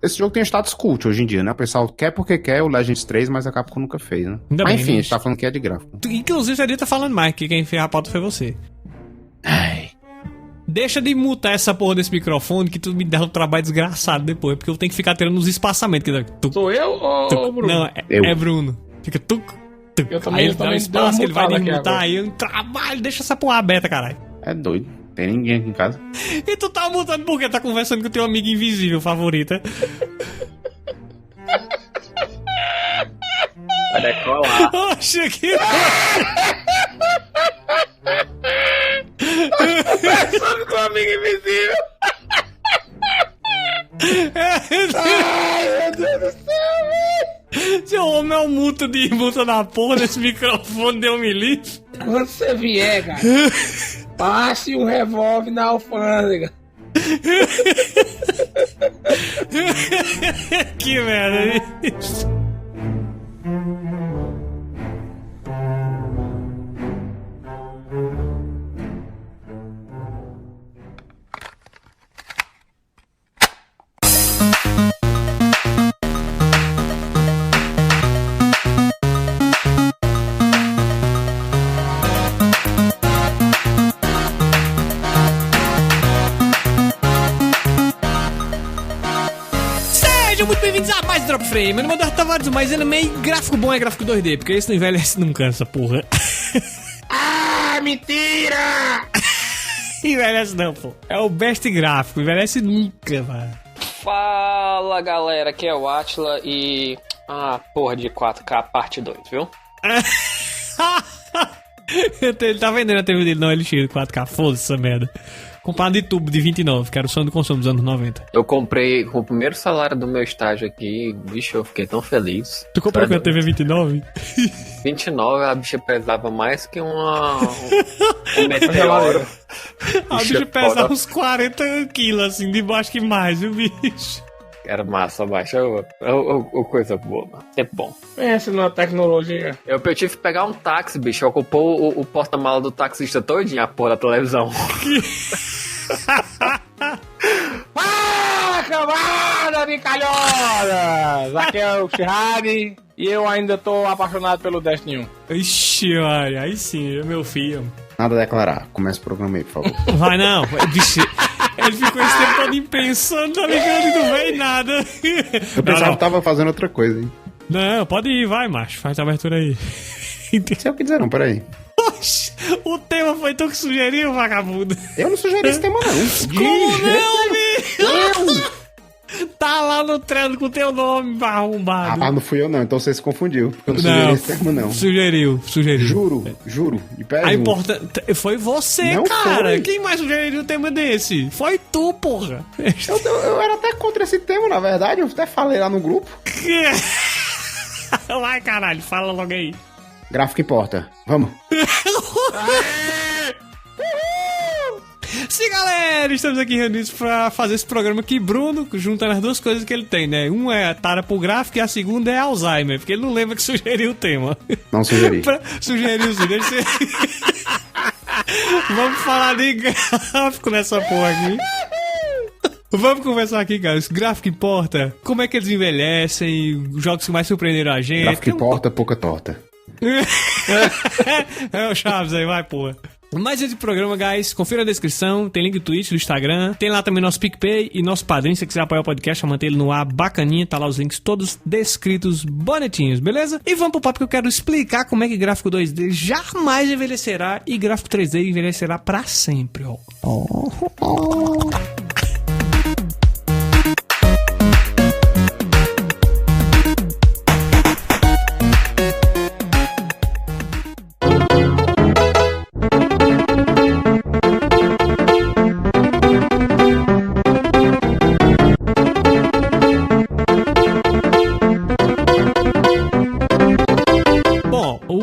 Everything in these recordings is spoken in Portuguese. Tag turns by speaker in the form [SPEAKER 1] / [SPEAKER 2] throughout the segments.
[SPEAKER 1] Esse jogo tem status cult hoje em dia, né? O pessoal quer porque quer o Legends 3, mas a Capcom nunca fez, né?
[SPEAKER 2] Ainda
[SPEAKER 1] Mas
[SPEAKER 2] bem,
[SPEAKER 1] enfim,
[SPEAKER 2] né?
[SPEAKER 1] a gente tá falando que é de gráfico.
[SPEAKER 2] Inclusive, a gente tá falando mais, que quem fez a pauta foi você.
[SPEAKER 1] Ai.
[SPEAKER 2] Deixa de mutar essa porra desse microfone que tu me dá um trabalho desgraçado depois, porque eu tenho que ficar tirando uns espaçamentos. Que
[SPEAKER 3] Sou eu ou Bruno?
[SPEAKER 2] Não,
[SPEAKER 1] Eu.
[SPEAKER 2] é Bruno. Fica tuc.
[SPEAKER 3] Eu também,
[SPEAKER 2] Aí ele dá um espaço que ele vai
[SPEAKER 3] desmutar
[SPEAKER 2] desmutar, aí eu trabalho, deixa essa porra aberta, caralho.
[SPEAKER 1] É doido. Tem ninguém aqui em casa.
[SPEAKER 2] E tu tá mutando porque tá conversando com o teu amigo invisível favorito.
[SPEAKER 4] Vai decolar.
[SPEAKER 2] Oxe, que...
[SPEAKER 3] Conversando com um amigo invisível. Ai, meu Deus do céu, velho.
[SPEAKER 2] Seu homem é um multa na porra desse microfone, deu me livre.
[SPEAKER 3] Quando você vier, cara, passe um revólver na alfândega.
[SPEAKER 2] Que merda isso. Sejam muito bem-vindos a mais Drop Frame. Meu nome é Eduardo Tavares, mas anime gráfico bom é gráfico 2D, porque esse não envelhece nunca, essa porra.
[SPEAKER 3] Ah, mentira!
[SPEAKER 2] Envelhece não, pô. É o best gráfico, envelhece nunca, mano.
[SPEAKER 4] Fala, galera, aqui é o Atila e... Ah, porra de 4K parte 2, viu?
[SPEAKER 2] Ele tá vendendo a TV dele, não, ele cheio de 4K, foda-se essa merda. Comprado de tubo de 29, que era o sonho do consumo dos anos 90.
[SPEAKER 4] Eu comprei com o primeiro salário do meu estágio aqui, bicho, eu fiquei tão feliz.
[SPEAKER 2] Tu comprou com a TV 29?
[SPEAKER 4] 29, a bicha pesava mais que um meteoro.
[SPEAKER 2] A bicha pesa uns 40 quilos, assim, de baixo que mais, viu, bicho?
[SPEAKER 4] Era massa, baixa, coisa boa, mano. É bom.
[SPEAKER 3] Pensa na tecnologia.
[SPEAKER 4] Eu tive que pegar um táxi, bicho, ocupou o porta-mala do taxista todinho, a porra da televisão.
[SPEAKER 3] Fala, camada de calhoras! Aqui é o Shihari e eu ainda tô apaixonado pelo Destiny 1.
[SPEAKER 2] Ixi, olha, aí sim, meu filho.
[SPEAKER 1] Nada a declarar. Começa o programa aí, por favor.
[SPEAKER 2] Vai não, bicho. Ele ficou esse tempo todo pensando, tá ligado? E não veio nada.
[SPEAKER 1] Eu pensava que tava fazendo outra coisa, hein?
[SPEAKER 2] Não, pode ir, vai, macho. Faz a abertura aí.
[SPEAKER 1] Não sei o que dizer não, peraí.
[SPEAKER 2] Oxi, o tema foi tu que sugeriu, vagabundo.
[SPEAKER 1] Eu não sugeri esse tema, não.
[SPEAKER 2] Como não, bicho? Tá lá no treino com teu nome, arrombado.
[SPEAKER 1] Ah, não fui eu não, então você se confundiu. Eu não sugeri esse termo, não.
[SPEAKER 2] Sugeriu.
[SPEAKER 1] Juro. De pé
[SPEAKER 2] A
[SPEAKER 1] junto.
[SPEAKER 2] importante foi você,
[SPEAKER 1] Não
[SPEAKER 2] cara.
[SPEAKER 1] foi.
[SPEAKER 2] Quem mais sugeriu um tema desse? Foi tu, porra.
[SPEAKER 1] Eu era até contra esse tema, na verdade. Eu até falei lá no grupo.
[SPEAKER 2] Vai, caralho, fala logo aí.
[SPEAKER 1] Gráfico importa. Vamos.
[SPEAKER 2] Sim, galera, estamos aqui reunidos pra fazer esse programa aqui, Bruno, juntando as duas coisas que ele tem, né? Uma é a tara pro gráfico e a segunda é Alzheimer, porque ele não lembra que sugeriu o tema.
[SPEAKER 1] Não sugeri.
[SPEAKER 2] Sugeriu sim, deixa eu... Vamos falar de gráfico nessa porra aqui. Vamos conversar aqui, cara. Esse gráfico importa? Como é que eles envelhecem? Os jogos que mais surpreenderam a gente?
[SPEAKER 1] Gráfico importa, pouca torta.
[SPEAKER 2] É o Chaves aí, vai, porra. Mais esse programa, guys, confira a descrição, tem link do Twitch, do Instagram, tem lá também nosso PicPay e nosso padrinho, se você quiser apoiar o podcast, pra manter ele no ar bacaninha, tá lá os links todos descritos, bonitinhos, beleza? E vamos pro papo que eu quero explicar como é que gráfico 2D jamais envelhecerá e gráfico 3D envelhecerá pra sempre, ó.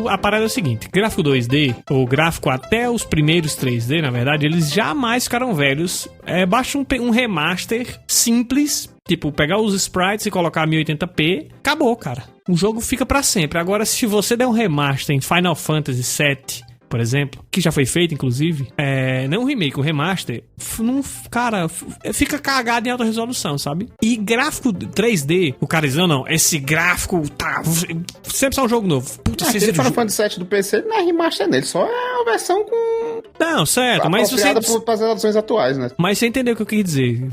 [SPEAKER 2] A parada é o seguinte, gráfico 2D, ou gráfico até os primeiros 3D, na verdade, eles jamais ficaram velhos. Baixa um remaster simples, tipo, pegar os sprites e colocar 1080p, acabou, cara. O jogo fica pra sempre. Agora, se você der um remaster em Final Fantasy VII, por exemplo, que já foi feito, inclusive, não um remake, um remaster, cara, fica cagado em alta resolução, sabe? E gráfico 3D, o cara diz, não, esse gráfico tá... Sempre sai um jogo novo. Puta,
[SPEAKER 1] Aquele Final Fantasy VII do PC não é remaster nele, só é uma versão com...
[SPEAKER 2] Não, certo, mas você...
[SPEAKER 1] para as gerações atuais, né?
[SPEAKER 2] Mas você entendeu o que eu quis dizer.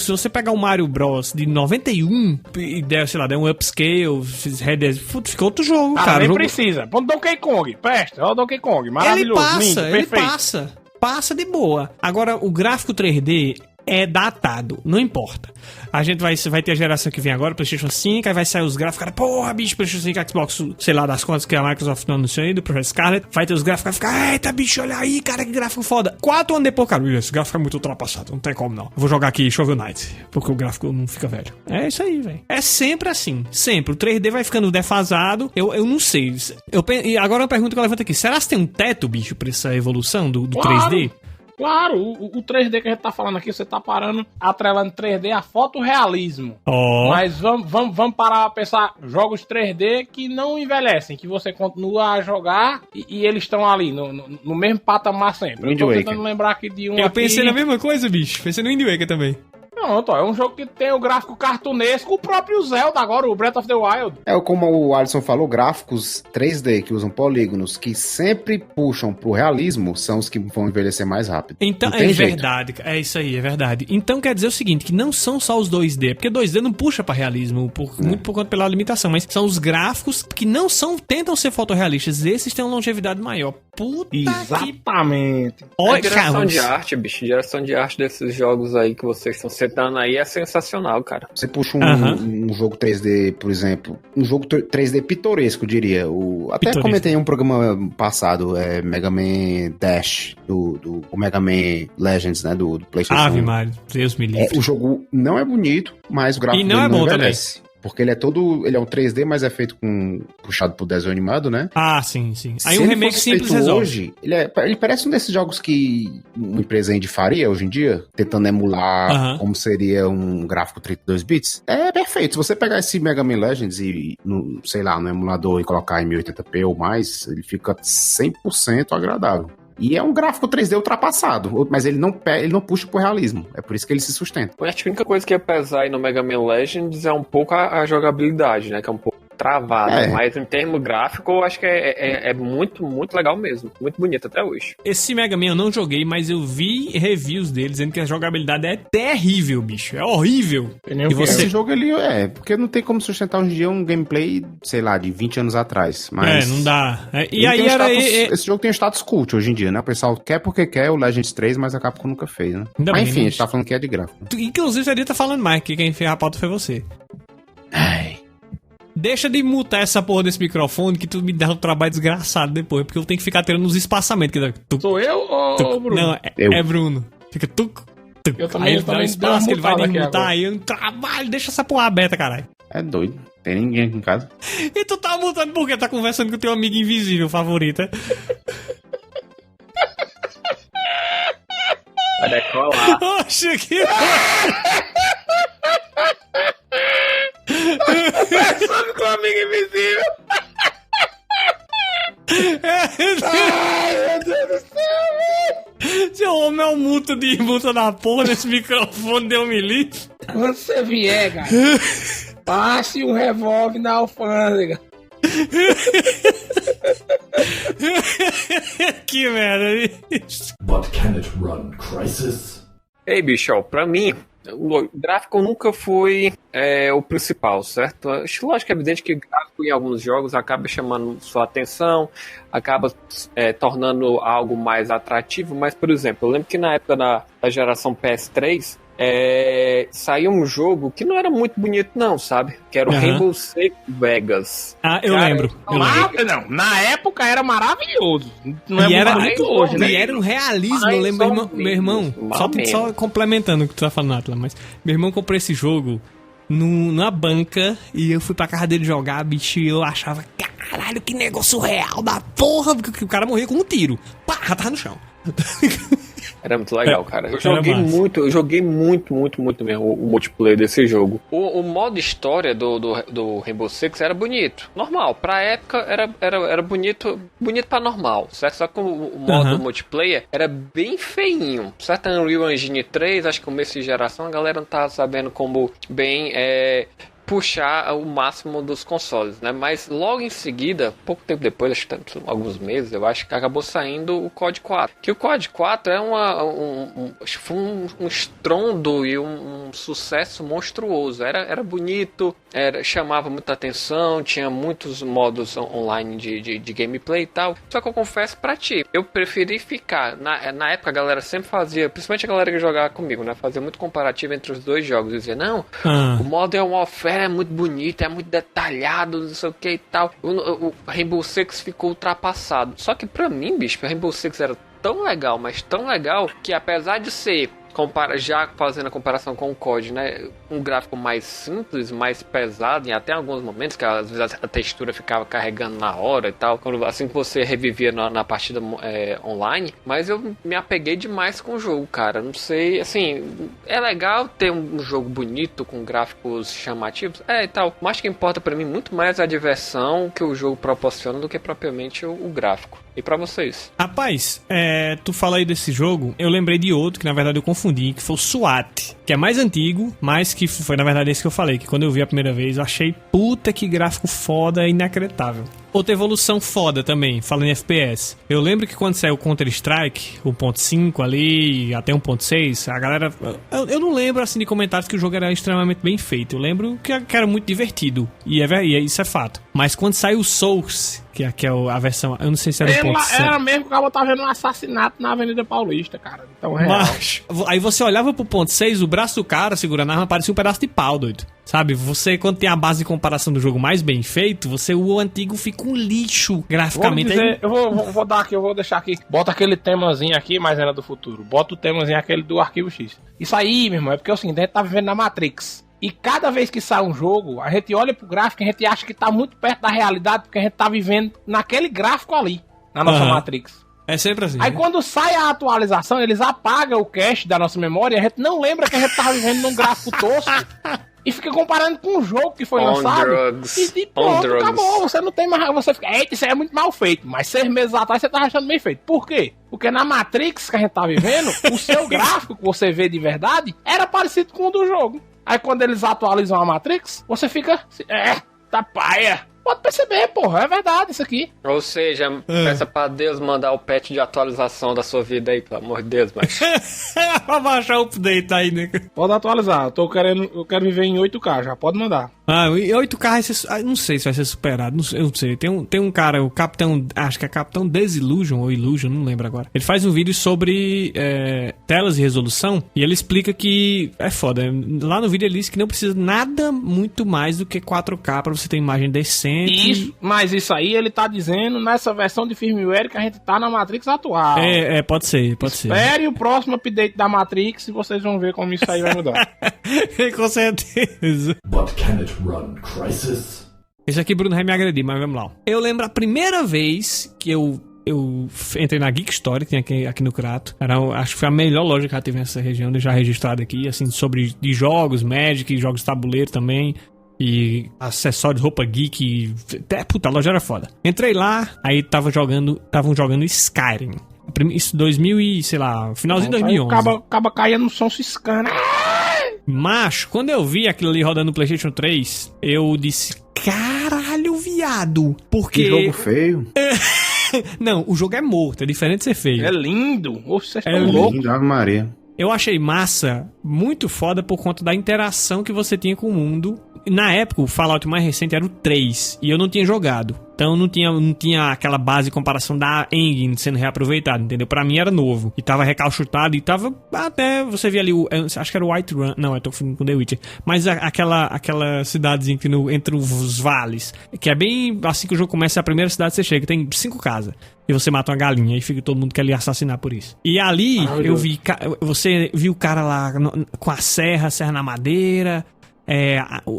[SPEAKER 2] Se você pegar um Mario Bros de 91 e der, sei lá, der um upscale, fica outro jogo, cara.
[SPEAKER 3] Nem
[SPEAKER 2] jogo...
[SPEAKER 3] precisa. Põe Donkey Kong, presta. Olha o Donkey Kong, maravilhoso, lindo, perfeito.
[SPEAKER 2] Passa de boa. Agora, o gráfico 3D é datado, não importa. A gente vai ter a geração que vem agora, PlayStation 5, aí vai sair os gráficos, cara, porra, bicho, PlayStation 5, Xbox, sei lá, das contas que a Microsoft não anunciou aí, do Project Scarlet, vai ter os gráficos, vai ficar, eita, bicho, olha aí, cara, que gráfico foda. 4 anos depois, cara, esse gráfico é muito ultrapassado, não tem como não. Vou jogar aqui Shovel Knight, porque o gráfico não fica velho. É isso aí, velho. É sempre assim, sempre. O 3D vai ficando defasado, eu não sei. E agora uma pergunta que eu levanto aqui, será que tem um teto, bicho, pra essa evolução do 3D?
[SPEAKER 3] Claro, o 3D que a gente tá falando aqui, você tá parando, atrelando 3D a fotorrealismo. Mas vamos parar a pensar, jogos 3D que não envelhecem, que você continua a jogar e eles estão ali, no mesmo patamar sempre.
[SPEAKER 1] Wind
[SPEAKER 3] eu tô
[SPEAKER 1] Waker.
[SPEAKER 3] tentando lembrar aqui de um.
[SPEAKER 2] Eu pensei na mesma coisa, bicho. Pensei no Wind Waker também.
[SPEAKER 3] Pronto, é um jogo que tem o gráfico cartunesco, o próprio Zelda agora, o Breath of the Wild.
[SPEAKER 1] Como o Alisson falou, gráficos 3D que usam polígonos, que sempre puxam pro realismo, são os que vão envelhecer mais rápido.
[SPEAKER 2] Então, é verdade, é isso aí, é verdade. Então quer dizer o seguinte, que não são só os 2D, porque 2D não puxa pra realismo, muito por conta pela limitação, mas são os gráficos que não tentam ser fotorrealistas, esses têm uma longevidade maior. Puta
[SPEAKER 3] Exatamente.
[SPEAKER 4] A direção de arte, bicho, direção de arte desses jogos aí que vocês estão citando aí é sensacional, cara.
[SPEAKER 1] Você puxa um jogo 3D, por exemplo, um jogo 3D pitoresco, diria. Até comentei em um programa passado, Mega Man Dash, do Mega Man Legends, né, do PlayStation 1.
[SPEAKER 2] Ave Maria, Deus me livre.
[SPEAKER 1] O jogo não é bonito, mas o gráfico
[SPEAKER 2] e não
[SPEAKER 1] dele
[SPEAKER 2] é bom
[SPEAKER 1] envelhece. Também. Porque ele é um 3D, mas é feito puxado por desenho animado, né?
[SPEAKER 2] Ah, sim. Aí um remake simples resolve.
[SPEAKER 1] Hoje, ele parece um desses jogos que uma empresa indie faria hoje em dia, tentando emular como seria um gráfico 32 bits. É perfeito. Se você pegar esse Mega Man Legends e, sei lá, no emulador e colocar em 1080p ou mais, ele fica 100% agradável. E é um gráfico 3D ultrapassado, mas ele não puxa pro realismo. É por isso que ele se sustenta.
[SPEAKER 4] A única coisa que ia pesar aí no Mega Man Legends é um pouco a jogabilidade, né? Que é um pouco travada. Mas em termo gráfico, eu acho que é muito, muito legal mesmo. Muito bonito até hoje.
[SPEAKER 2] Esse Mega Man eu não joguei, mas eu vi reviews dele dizendo que a jogabilidade é terrível, bicho. É horrível.
[SPEAKER 1] Esse jogo ali porque não tem como sustentar hoje em dia um gameplay, sei lá, de 20 anos atrás. Mas
[SPEAKER 2] não dá. E aí
[SPEAKER 1] esse jogo tem um status cult hoje em dia, né? O pessoal quer porque quer o Legends 3, mas a Capcom nunca fez, né? Mas enfim, a gente tá falando que é de gráfico.
[SPEAKER 2] Inclusive, você tá falando mais, que quem fez a pauta foi você. Deixa de mutar essa porra desse microfone que tu me dá um trabalho desgraçado depois, porque eu tenho que ficar tirando uns espaçamentos.
[SPEAKER 3] Sou eu ou Bruno?
[SPEAKER 2] Não, é Bruno. Fica tuc.
[SPEAKER 3] Eu também,
[SPEAKER 2] aí dá um espaço que ele vai desmutar,
[SPEAKER 3] aí
[SPEAKER 2] eu não trabalho, deixa essa porra aberta, caralho.
[SPEAKER 1] É doido, tem ninguém aqui em casa.
[SPEAKER 2] E tu tá mutando por quê? Tá conversando com o teu amigo invisível favorito, é?
[SPEAKER 4] Vai decolar.
[SPEAKER 2] Oxe, que...
[SPEAKER 3] Conversando com um amigo invisível. Ai, meu Deus do céu.
[SPEAKER 2] Seu homem é um multa da porra desse microfone, deu me livre.
[SPEAKER 3] Quando você vier, cara, passe um revólver na alfândega.
[SPEAKER 2] Que merda.
[SPEAKER 5] But can it run Crysis?
[SPEAKER 4] Ei, bicho, pra mim, o gráfico nunca foi o principal, certo? Lógico que é evidente que gráfico em alguns jogos acaba chamando sua atenção, acaba tornando algo mais atrativo, mas, por exemplo, eu lembro que na época da geração PS3, saiu um jogo que não era muito bonito não, sabe? Que era o Rainbow Six Vegas.
[SPEAKER 2] Ah, eu lembro.
[SPEAKER 3] Não, na época era maravilhoso. Não é bonito hoje, né?
[SPEAKER 2] E era um realismo, eu lembro, meu irmão, só complementando o que tu tá falando, Atlas, mas meu irmão comprou esse jogo na banca e eu fui pra casa dele jogar, bicho, e eu achava, caralho, que negócio real da porra, porque o cara morria com um tiro. Pá, tava no chão.
[SPEAKER 4] Era muito legal, cara. Eu joguei muito mesmo o multiplayer desse jogo. O modo história do Rainbow Six era bonito. Normal. Pra época era bonito pra normal, certo? Só que o modo multiplayer era bem feinho, certo? Unreal Engine 3, acho que começo de geração, a galera não tava sabendo como bem puxar o máximo dos consoles, né? Mas logo em seguida, pouco tempo depois, acho que alguns meses, eu acho que acabou saindo o COD 4. Que o COD 4 é um estrondo e um sucesso monstruoso. Era bonito, chamava muita atenção, tinha muitos modos online de gameplay e tal. Só que eu confesso pra ti, eu preferi ficar. Na época a galera sempre fazia, principalmente a galera que jogava comigo, né? Fazia muito comparativo entre os dois jogos. Dizia, não, o Modern Warfare é muito bonito, é muito detalhado, não sei o que e tal. O Rainbow Six ficou ultrapassado. Só que pra mim, bicho, o Rainbow Six era tão legal, mas tão legal, que apesar de ser, já fazendo a comparação com o COD, né, um gráfico mais simples, mais pesado, e até em alguns momentos que às vezes a textura ficava carregando na hora e tal, assim que você revivia na partida online, mas eu me apeguei demais com o jogo, cara. Não sei, assim, é legal ter um jogo bonito com gráficos chamativos, e tal, mas o que importa pra mim muito mais a diversão que o jogo proporciona do que propriamente o gráfico. E pra vocês?
[SPEAKER 2] Rapaz, tu fala aí desse jogo, eu lembrei de outro que na verdade eu confundi, que foi o SWAT, que é mais antigo, mas que foi na verdade esse que eu falei, que quando eu vi a primeira vez eu achei puta que gráfico foda e inacreditável. Outra evolução foda também, falando em FPS. Eu lembro que quando saiu o Counter-Strike, 1.5 ali, até 1.6, a galera... Eu não lembro, assim, de comentários que o jogo era extremamente bem feito. Eu lembro que era muito divertido. E isso é fato. Mas quando saiu o Source, que é a versão... Eu não sei se era 1.7.
[SPEAKER 3] Era mesmo que o cara tava vendo um assassinato na Avenida Paulista, cara. Então, real.
[SPEAKER 2] Mas, aí você olhava pro 1.6, o braço do cara segurando a arma parecia um pedaço de pau, doido. Sabe, você quando tem a base de comparação do jogo mais bem feito, o antigo fica um lixo graficamente.
[SPEAKER 3] Eu vou deixar aqui. Bota aquele temazinho aqui, mas era do futuro. Bota o temazinho aquele do Arquivo X. Isso aí, meu irmão, é porque é o seguinte, a gente tá vivendo na Matrix. E cada vez que sai um jogo, a gente olha pro gráfico e a gente acha que tá muito perto da realidade, porque a gente tá vivendo naquele gráfico ali, na nossa Matrix.
[SPEAKER 2] É sempre assim.
[SPEAKER 3] Aí quando sai a atualização, eles apagam o cache da nossa memória e a gente não lembra que a gente tava vivendo num gráfico tosco. E fica comparando com o jogo que foi lançado. E pronto, acabou. Você não tem mais. Você fica, eita, isso aí é muito mal feito. Mas 6 meses atrás você tá achando bem feito. Por quê? Porque na Matrix que a gente tá vivendo, o seu gráfico que você vê de verdade era parecido com o do jogo. Aí quando eles atualizam a Matrix, você fica. Tá paia. Pode perceber, porra, é verdade isso aqui.
[SPEAKER 4] Ou seja, peça pra Deus mandar o patch de atualização da sua vida aí, pelo amor de Deus, mas...
[SPEAKER 2] Pra baixar o update aí, né?
[SPEAKER 3] Pode atualizar, eu quero viver em 8K, já pode mandar.
[SPEAKER 2] Em 8K, não sei se vai ser superado, eu não sei. Tem um cara, o Capitão, acho que é Capitão Desillusion ou Illusion, não lembro agora. Ele faz um vídeo sobre telas de resolução e ele explica que é foda. Lá no vídeo ele diz que não precisa nada muito mais do que 4K pra você ter imagem decente.
[SPEAKER 3] Mas isso aí ele tá dizendo nessa versão de firmware que a gente tá na Matrix atual.
[SPEAKER 2] Pode ser.
[SPEAKER 3] Espere o próximo update da Matrix e vocês vão ver como isso aí vai mudar.
[SPEAKER 2] Com certeza.
[SPEAKER 5] But can it run Crysis?
[SPEAKER 2] Esse aqui Bruno vai me agredir, mas vamos lá. Eu lembro a primeira vez que eu entrei na Geek Story, que tem aqui no Crato. Acho que foi a melhor loja que já teve nessa região, já registrada aqui, assim, de jogos, Magic, jogos de tabuleiro também. E acessórios, roupa geek. Puta, a loja era foda. Entrei lá, aí estavam jogando Skyrim. Isso 2000 e, sei lá, finalzinho de 2011.
[SPEAKER 3] Acaba caindo no som ciscando.
[SPEAKER 2] Macho, quando eu vi aquilo ali rodando no PlayStation 3, eu disse, caralho, viado. Porque...
[SPEAKER 1] Que jogo feio.
[SPEAKER 2] Não, o jogo é morto, é diferente de ser feio.
[SPEAKER 3] É lindo. Vocês
[SPEAKER 2] estão
[SPEAKER 1] loucos. Ave Maria.
[SPEAKER 2] Eu achei massa, muito foda por conta da interação que você tinha com o mundo. Na época, o Fallout mais recente era o 3, e eu não tinha jogado. Então não tinha aquela base de comparação da engine sendo reaproveitada, entendeu? Pra mim era novo. E tava recalchutado, e tava até... Você via ali, acho que era o White Run. Não, eu tô com The Witcher. Mas aquela cidadezinha entre os vales. Que é bem assim que o jogo começa, a primeira cidade que você chega, tem 5 casas. E você mata uma galinha, e fica todo mundo quer lhe assassinar por isso. E ali, você viu o cara lá com a serra na madeira...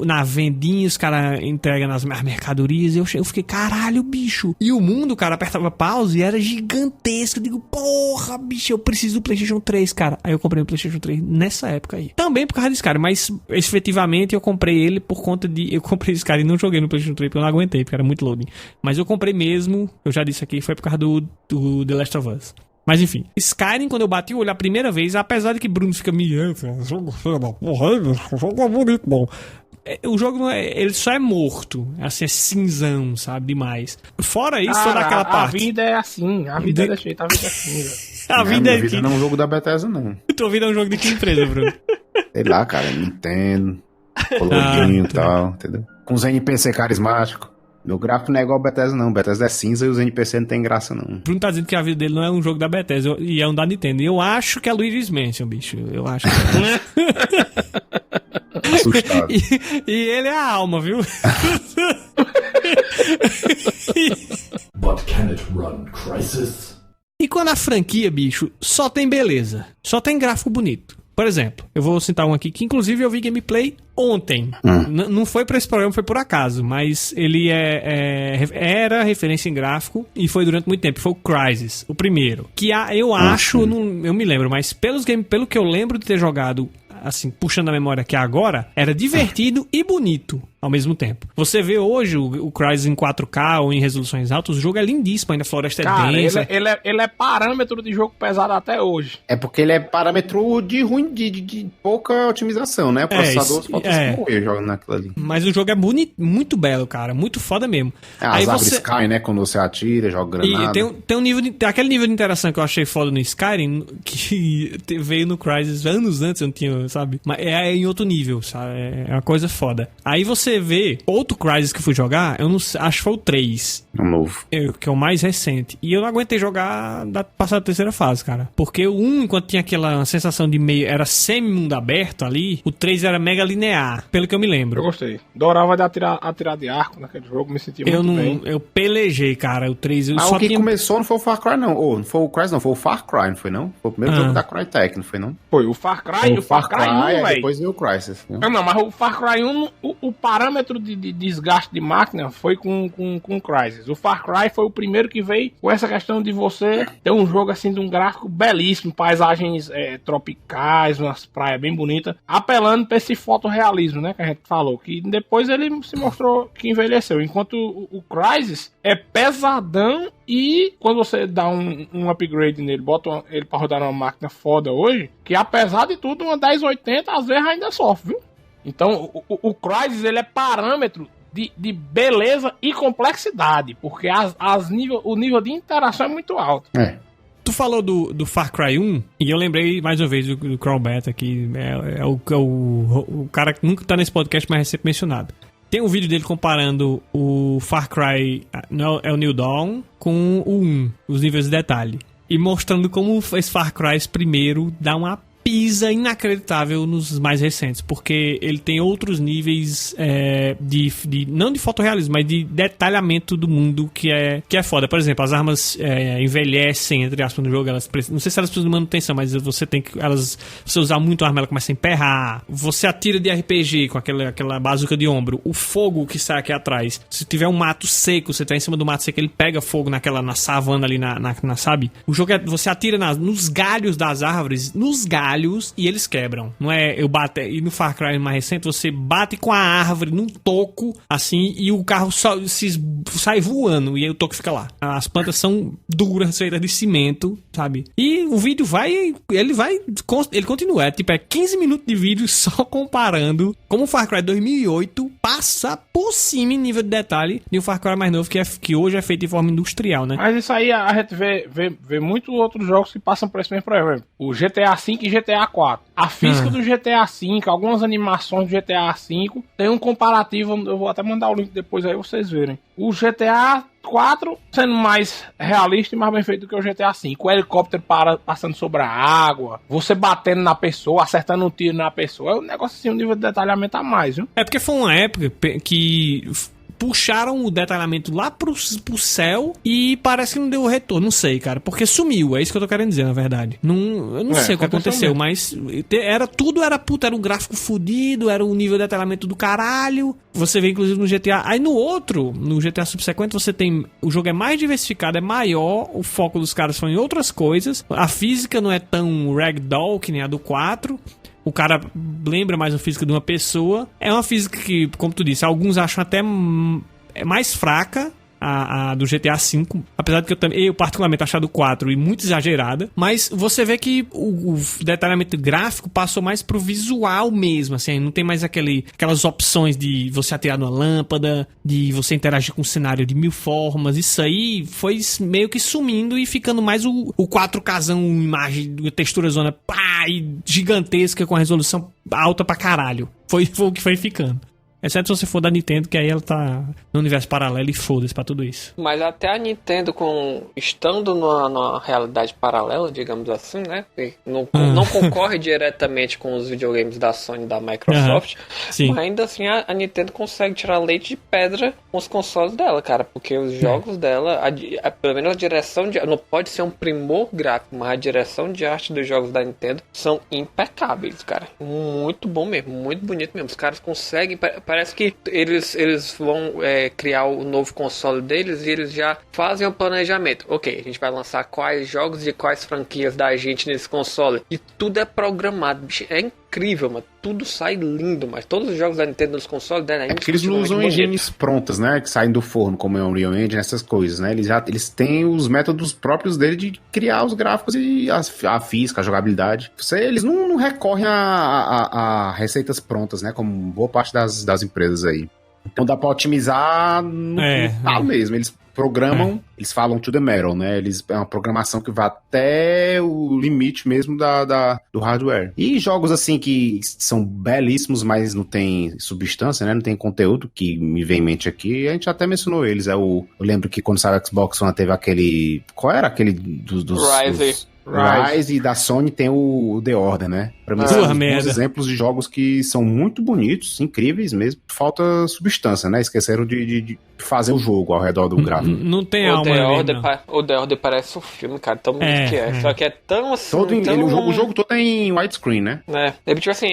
[SPEAKER 2] na vendinha os caras entregam as mercadorias. Eu fiquei, caralho, bicho. E o mundo, cara, apertava pause e era gigantesco. Eu digo, porra, bicho, eu preciso do PlayStation 3, cara. Aí eu comprei o PlayStation 3 nessa época aí. Também por causa desse cara, mas efetivamente eu comprei ele por conta de... Eu comprei esse cara e não joguei no PlayStation 3 porque eu não aguentei, porque era muito loading. Mas eu comprei mesmo, eu já disse aqui, foi por causa do The Last of Us. Mas enfim, Skyrim, quando eu bati o olho a primeira vez, apesar de que Bruno fica me... O jogo é bonito, bom. O jogo não é, ele só é morto, assim, é cinzão, sabe, demais. Fora isso, toda aquela parte.
[SPEAKER 3] A vida é assim, a vida é desse jeito, a vida é assim.
[SPEAKER 2] A vida é
[SPEAKER 1] vida não é um jogo da Bethesda, não.
[SPEAKER 2] Tua vida é um jogo de que empresa, Bruno?
[SPEAKER 1] Sei lá, cara, Nintendo, coloridinho e tal, entendeu? Com os NPC carismáticos. Meu gráfico não é igual ao Bethesda, não. Bethesda é cinza e os NPC não tem graça, não.
[SPEAKER 2] Bruno tá dizendo que a vida dele não é um jogo da Bethesda e é um da Nintendo. E eu acho que é Luigi's Mansion, bicho. Eu acho que é.
[SPEAKER 1] Assustado.
[SPEAKER 2] E ele é a alma, viu?
[SPEAKER 5] But can it run Crysis?
[SPEAKER 2] E quando a franquia, bicho, só tem beleza. Só tem gráfico bonito. Por exemplo, eu vou citar um aqui que inclusive eu vi gameplay ontem. Não foi pra esse programa, foi por acaso, mas ele era referência em gráfico e foi durante muito tempo. Foi o Crysis, o primeiro. Que eu acho, eu me lembro, mas pelo que eu lembro de ter jogado, assim, puxando a memória aqui agora, era divertido e bonito ao mesmo tempo. Você vê hoje o Crysis em 4K ou em resoluções altas, o jogo é lindíssimo, ainda a floresta é densa.
[SPEAKER 3] Ele é parâmetro de jogo pesado até hoje.
[SPEAKER 1] É porque ele é parâmetro de ruim, de pouca otimização, né? O processador falta se morrer jogando naquilo ali.
[SPEAKER 2] Mas o jogo é muito belo, cara. Muito foda mesmo.
[SPEAKER 1] As árvores caem, né? Quando você atira, joga granada.
[SPEAKER 2] E tem um nível tem aquele nível de interação que eu achei foda no Skyrim, que veio no Crysis anos antes, eu não tinha, sabe? Mas é em outro nível, sabe? É uma coisa foda. Aí você vê outro Crysis que eu fui jogar, eu não acho que foi o 3.
[SPEAKER 1] O novo.
[SPEAKER 2] Que é o mais recente. E eu não aguentei jogar passar da terceira fase, cara. Porque o 1, enquanto tinha aquela sensação de meio... Era semi-mundo aberto ali, o 3 era mega linear, pelo que eu me lembro.
[SPEAKER 3] Eu gostei. Adorava de atirar de arco naquele jogo, me sentia muito bem.
[SPEAKER 2] Eu pelejei, cara, o 3.
[SPEAKER 1] Mas o que começou não foi o Far Cry, não. Não foi o Crysis, não. Foi o Far Cry, não foi, não? Foi o primeiro jogo da Crytek, não foi, não?
[SPEAKER 3] Foi o Far Cry, o Far Cry 1, velho.
[SPEAKER 1] Depois veio o Crysis.
[SPEAKER 3] Não, mas o Far Cry 1, o parâmetro de desgaste de máquina foi com o Crysis. O Far Cry foi o primeiro que veio com essa questão de você ter um jogo assim de um gráfico belíssimo, paisagens tropicais, umas praias bem bonitas, apelando pra esse fotorrealismo, né, que a gente falou, que depois ele se mostrou que envelheceu, enquanto o Crysis é pesadão e quando você dá um upgrade nele, bota ele pra rodar numa máquina foda hoje, que apesar de tudo, uma 1080 às vezes ainda sofre, viu? Então, o Crysis, ele é parâmetro de beleza e complexidade, porque o nível de interação é muito alto.
[SPEAKER 2] Tu falou do Far Cry 1, e eu lembrei mais uma vez do Crawl Beta, que é o cara que nunca tá nesse podcast, mas é sempre mencionado. Tem um vídeo dele comparando o Far Cry, é o New Dawn, com o 1, os níveis de detalhe. E mostrando como esse Far Cry primeiro dá uma pisa inacreditável nos mais recentes, porque ele tem outros níveis não de fotorrealismo, mas de detalhamento do mundo que é foda. Por exemplo, as armas envelhecem, entre aspas, no jogo, não sei se elas precisam de manutenção, mas você usar muito a arma, ela começa a emperrar. Você atira de RPG com aquela bazuca de ombro, o fogo que sai aqui atrás, se tiver um mato seco, você tá em cima do mato seco, ele pega fogo na savana ali, sabe? O jogo você atira nos galhos das árvores, e eles quebram. Não é eu bato. E no Far Cry mais recente, você bate com a árvore num toco, assim, e o carro sai voando, e aí o toco fica lá. As plantas são duras, feitas de cimento, sabe? E o vídeo ele continua. É 15 minutos de vídeo só comparando como o Far Cry 2008 passa por cima em nível de detalhe e o Far Cry mais novo, que hoje é feito de forma industrial, né?
[SPEAKER 3] Mas isso aí a gente vê muitos outros jogos que passam por esse mesmo problema. O GTA V e GTA 4. A física do GTA V, algumas animações do GTA V, tem um comparativo, eu vou até mandar o link depois aí vocês verem. O GTA 4 sendo mais realista e mais bem feito do que o GTA V. O helicóptero passando sobre a água, você batendo na pessoa, acertando um tiro na pessoa, é um negócio assim, um nível de detalhamento a mais, viu?
[SPEAKER 2] É porque foi uma época que puxaram o detalhamento lá pro céu e parece que não deu retorno. Não sei, cara, porque sumiu. É isso que eu tô querendo dizer, na verdade. Eu não sei o que aconteceu, mas tudo era um gráfico fudido, era um nível de detalhamento do caralho. Você vê, inclusive, no GTA. Aí no GTA subsequente, você tem... O jogo é mais diversificado, é maior, o foco dos caras foi em outras coisas. A física não é tão ragdoll que nem a do 4. O cara lembra mais a física de uma pessoa. É uma física que, como tu disse, alguns acham até mais fraca, a do GTA V, apesar de que eu particularmente achar do 4 e muito exagerada, mas você vê que o detalhamento gráfico passou mais pro visual mesmo, assim, não tem mais aquelas opções de você atirar numa lâmpada, de você interagir com um cenário de 1000 formas. Isso aí foi meio que sumindo e ficando mais o 4Kzão, imagem, textura zona pá, e gigantesca com a resolução alta pra caralho. Foi o que foi ficando. Exceto se você for da Nintendo, que aí ela tá no universo paralelo e foda-se pra tudo isso.
[SPEAKER 4] Mas até a Nintendo, estando numa realidade paralela, digamos assim, né? Não concorre diretamente com os videogames da Sony e da Microsoft.
[SPEAKER 2] Sim.
[SPEAKER 4] Mas ainda assim a Nintendo consegue tirar leite de pedra com os consoles dela, cara. Porque os jogos dela, pelo menos a direção de... Não pode ser um primor gráfico, mas a direção de arte dos jogos da Nintendo são impecáveis, cara. Muito bom mesmo, muito bonito mesmo. Os caras conseguem... Parece que eles vão criar o novo console deles e eles já fazem o planejamento. Ok, a gente vai lançar quais jogos e quais franquias da gente nesse console. E tudo é programado, bicho. É incrível, mano. Tudo sai lindo, mas todos os jogos da Nintendo nos consoles dela...
[SPEAKER 1] É porque eles não usam engines prontas, né? Que saem do forno, como é o Unreal Engine, essas coisas, né? Eles têm os métodos próprios dele de criar os gráficos e a física, a jogabilidade. Eles não recorrem a receitas prontas, né? Como boa parte das empresas aí. Então dá pra otimizar no tal mesmo. Eles programam, eles falam to the metal, né? É uma programação que vai até o limite mesmo do hardware. E jogos assim que são belíssimos, mas não tem substância, né? Não tem conteúdo, que me vem em mente aqui. A gente até mencionou eles. Eu lembro que quando saiu o Xbox One teve aquele... Qual era aquele dos Rise, e da Sony tem o The Order, né? Pra mim são bons exemplos de jogos que são muito bonitos, incríveis mesmo. Falta substância, né? Esqueceram de fazer o jogo ao redor do gráfico.
[SPEAKER 2] Não tem alma mesmo.
[SPEAKER 4] O The Order parece um filme, cara, tão bonito que é. Só que é tão assim...
[SPEAKER 1] O jogo todo é em widescreen, né?
[SPEAKER 4] Tipo assim,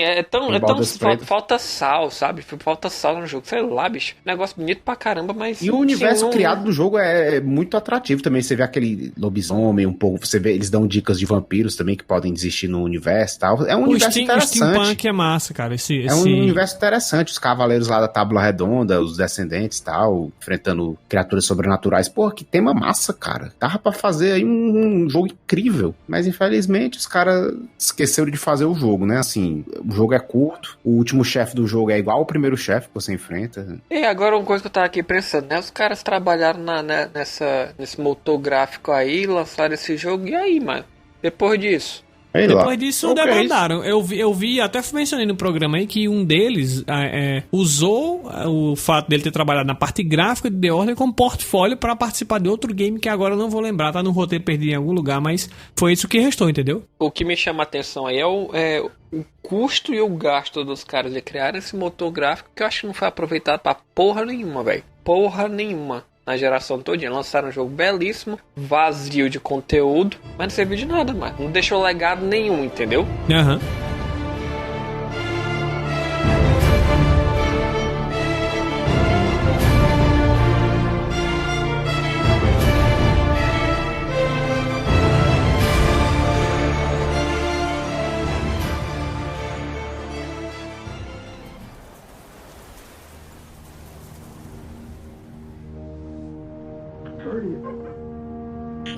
[SPEAKER 4] falta sal, sabe? Falta sal no jogo, sei lá, bicho. Negócio bonito pra caramba, mas...
[SPEAKER 1] E o universo criado do jogo é muito atrativo também. Você vê aquele lobisomem um pouco, você vê, eles dão dicas de vampiros também que podem existir no universo e tal. É um universo interessante.
[SPEAKER 2] O steampunk é massa, cara.
[SPEAKER 1] É um universo interessante. Os cavaleiros lá da Tábula Redonda, os descendentes e tal, enfrentando criaturas sobrenaturais. Porra, que tema massa, cara. Dava pra fazer aí um jogo incrível. Mas infelizmente os caras esqueceram de fazer o jogo, né? Assim, o jogo é curto, o último chefe do jogo é igual ao primeiro chefe que você enfrenta.
[SPEAKER 4] E agora uma coisa que eu tava aqui pensando, né? Os caras trabalharam nesse motor gráfico aí, lançaram esse jogo, e aí, mano? Depois disso...
[SPEAKER 2] Depois disso, demandaram. Eu vi, até mencionei no programa aí, que um deles usou o fato dele ter trabalhado na parte gráfica de The Order como portfólio pra participar de outro game que agora eu não vou lembrar, tá no roteiro perdido em algum lugar, mas foi isso que restou, entendeu?
[SPEAKER 4] O que me chama a atenção aí é o custo e o gasto dos caras de criar esse motor gráfico, que eu acho que não foi aproveitado pra porra nenhuma, velho. Porra nenhuma. Na geração todinha, lançaram um jogo belíssimo, vazio de conteúdo, mas não serviu de nada, mano. Não deixou legado nenhum, entendeu?
[SPEAKER 2] Aham.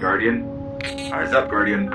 [SPEAKER 5] Guardian? Eyes up, Guardian.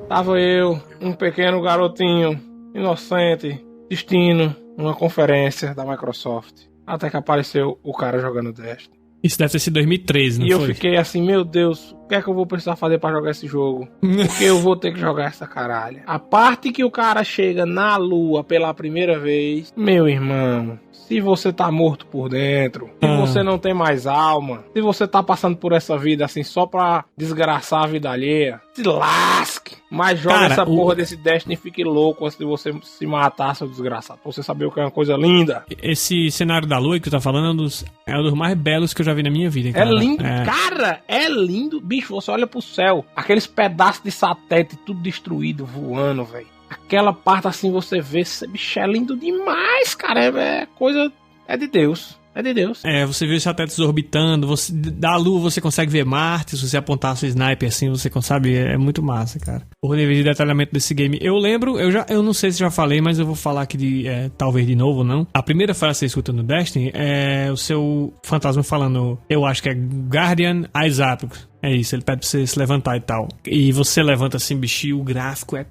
[SPEAKER 3] Tava eu, um pequeno garotinho, inocente, destino, numa conferência da Microsoft. Até que apareceu o cara jogando Destiny.
[SPEAKER 2] Isso deve ter sido 2013, não
[SPEAKER 3] foi? E
[SPEAKER 2] foi?
[SPEAKER 3] eu fiquei assim, meu Deus, que é que eu vou precisar fazer pra jogar esse jogo? Porque eu vou ter que jogar essa caralho. A parte que o cara chega na lua pela primeira vez, meu irmão, se você tá morto por dentro, se você não tem mais alma, se você tá passando por essa vida assim só pra desgraçar a vida alheia, se lasque. Mas joga essa porra desse Destiny e fique louco antes de você se matar, seu desgraçado. Pra você saber o que é uma coisa linda.
[SPEAKER 2] Esse cenário da lua que tu tá falando é um dos mais belos que eu já vi na minha vida, cara.
[SPEAKER 3] É lindo, cara, é lindo. Bicho, você olha pro céu, aqueles pedaços de satélite tudo destruído, voando, velho. Aquela parte assim você vê, bicho, é lindo demais, cara. É coisa. É de Deus. É de Deus.
[SPEAKER 2] Você vê os satélites orbitando, da Lua você consegue ver Marte, se você apontar a sua sniper assim, você consegue, é muito massa, cara. O nível de detalhamento desse game. Eu lembro, eu não sei se já falei, mas eu vou falar aqui talvez de novo ou não. A primeira frase que você escuta no Destiny é o seu fantasma falando, eu acho que é Guardian Eyes Up. É isso, ele pede pra você se levantar e tal. E você levanta assim, bichinho, o gráfico é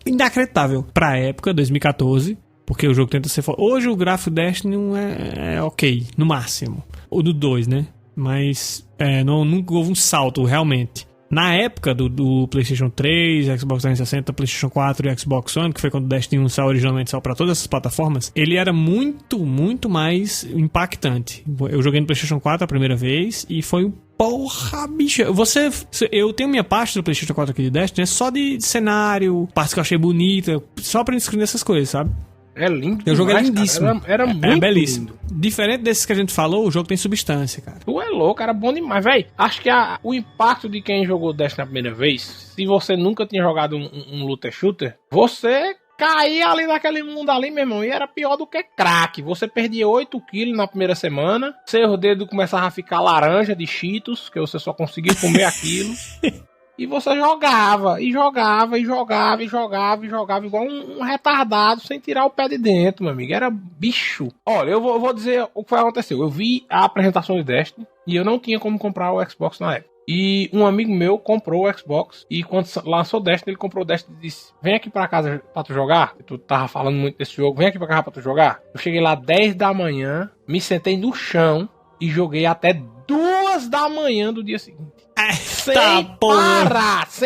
[SPEAKER 2] inacreditável. Pra época, 2014, porque o jogo tenta ser foda. Hoje o gráfico Destiny é ok, no máximo. O do 2, né? Mas nunca houve um salto, realmente. Na época do PlayStation 3, Xbox 360, PlayStation 4 e Xbox One, que foi quando o Destiny 1 originalmente saiu pra todas essas plataformas, ele era muito, muito mais impactante. Eu joguei no PlayStation 4 a primeira vez e foi porra, bicho. Eu tenho minha parte do PlayStation 4 aqui de Destiny, só de cenário, partes que eu achei bonita, só print screen dessas coisas, sabe?
[SPEAKER 3] É lindo.
[SPEAKER 2] O jogo é lindíssimo.
[SPEAKER 3] Era muito
[SPEAKER 2] belíssimo.
[SPEAKER 3] lindo.
[SPEAKER 2] Diferente desses que a gente falou, o jogo tem substância, cara.
[SPEAKER 3] Tu é louco, era bom demais, velho. Acho que o impacto de quem jogou Destiny na primeira vez, se você nunca tinha jogado um looter shooter, você caía ali naquele mundo ali, meu irmão, e era pior do que crack. Você perdia 8 quilos na primeira semana, seus dedos começavam a ficar laranja de Cheetos, que você só conseguia comer aquilo. E você jogava igual um retardado, sem tirar o pé de dentro, meu amigo. Era bicho. Olha, eu vou dizer o que aconteceu. Eu vi a apresentação de Destiny e eu não tinha como comprar o Xbox na época. E um amigo meu comprou o Xbox e quando lançou Destiny, ele comprou o Destiny e disse: vem aqui pra casa pra tu jogar. Tu tava falando muito desse jogo, vem aqui pra casa pra tu jogar. Eu cheguei lá 10 da manhã, me sentei no chão e joguei até 2 da manhã do dia seguinte. Sem